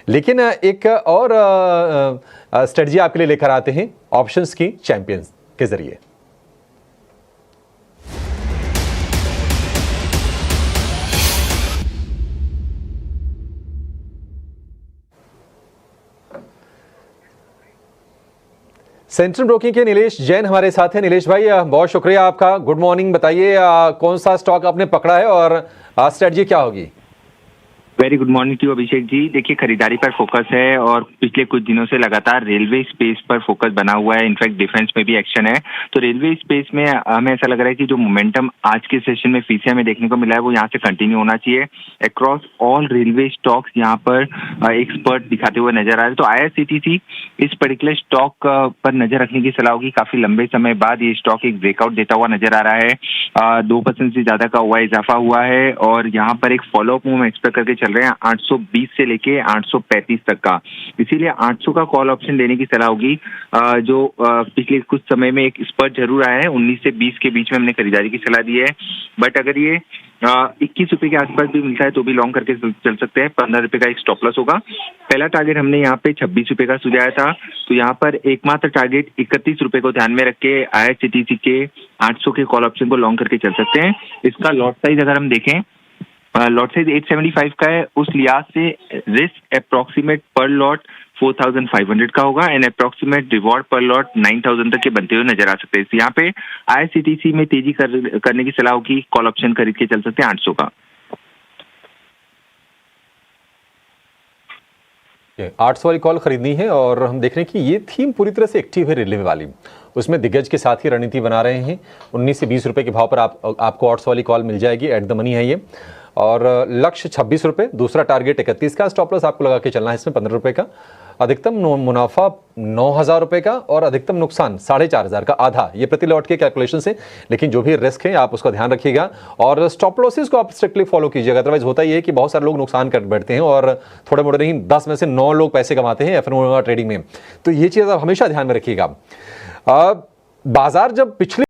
लेकिन एक और स्ट्रेटजी आपके लिए लेकर आते हैं ऑप्शंस की चैंपियंस के जरिए। सेंट्रल ब्रोकिंग के नीलेश जैन हमारे साथ हैं। नीलेश भाई, बहुत शुक्रिया आपका। Good morning. बताइए कौन सा स्टॉक आपने पकड़ा है और स्ट्रेटजी क्या होगी? Very good morning to Abhishek ji. देखिए, खरीदारी पर फोकस है और पिछले कुछ दिनों से लगातार रेलवे स्पेस पर फोकस बना हुआ है। इनफैक्ट डिफेंस में भी एक्शन है। तो रेलवे स्पेस में हमें ऐसा लग रहा है कि जो मोमेंटम आज के सेशन में फिर से हमें देखने को मिला है वो यहाँ से कंटिन्यू होना चाहिए। अक्रॉस ऑल रेलवे स्टॉक्स यहाँ पर एक्सपर्ट दिखाते हुए नजर आ रहे हैं। तो IRCTC इस पर्टिकुलर स्टॉक पर नजर रखने की सलाह होगी। काफी लंबे समय बाद ये स्टॉक एक ब्रेकआउट देता हुआ नजर आ रहा है। 2% से ज्यादा का हुआ इजाफा हुआ है और यहाँ पर एक फॉलोअप मूव एक्सपेक्ट करके चल रहे हैं 820 से लेके 835 तक का। इसीलिए 800 का कॉल ऑप्शन लेने की सलाह होगी। जो पिछले कुछ समय में एक स्पर्ट जरूर आया है, 19 से 20 के बीच में हमने खरीदारी की सलाह दी है। बट अगर ये 21 रुपए के आसपास भी मिलता है तो भी लॉन्ग करके चल सकते हैं। 15 रुपए का एक स्टॉप लॉस होगा। पहला टारगेट हमने यहाँ पे 26 रुपए का सुझाया था, तो यहाँ पर एकमात्र टारगेट 31 रुपए को ध्यान में रख के IRCTC के 800 के कॉल ऑप्शन को लॉन्ग करके चल सकते हैं। इसका लॉट साइज अगर हम देखें, लॉट साइज 875 का है। उस लिहाज से रिस्क अप्रोक्सीमेट पर लॉट 4500 का होगा एंड अप्रोक्सीमेट रिवॉर्ड पर लॉट 9000 तक के बनते हुए नजर आ सकते हैं। यहाँ पे IRCTC में तेजी करने की सलाह होगी। कॉल ऑप्शन खरीद के चल सकते हैं 800 का। 800 वाली कॉल खरीदनी है और हम देख रहे हैं कि ये थीम पूरी तरह से एक्टिव है रेलवे वाली। उसमें दिग्गज के साथ ही रणनीति बना रहे हैं। 19 से 20 रुपए के भाव पर आपको 800 वाली कॉल मिल जाएगी। एट द मनी है ये। और लक्ष्य 26 रुपए, दूसरा टारगेट 31 का, स्टॉप लॉस आपको लगा के चलना है इसमें 15 रुपए का। अधिकतम मुनाफा 9000 रुपए का और अधिकतम नुकसान 4500 का, आधा। ये प्रति लॉट के कैलकुलेशन से, लेकिन जो भी रिस्क है आप उसका ध्यान रखिएगा और स्टॉप लॉसेस को आप स्ट्रिक्टली फॉलो कीजिएगा। अदरवाइज होता ही है कि बहुत सारे लोग नुकसान कर बैठते हैं और थोड़े मोड़े नहीं 10 में से 9 लोग पैसे कमाते हैं F&O ट्रेडिंग में। तो ये चीज़ आप हमेशा ध्यान में रखिएगा। बाजार जब पिछले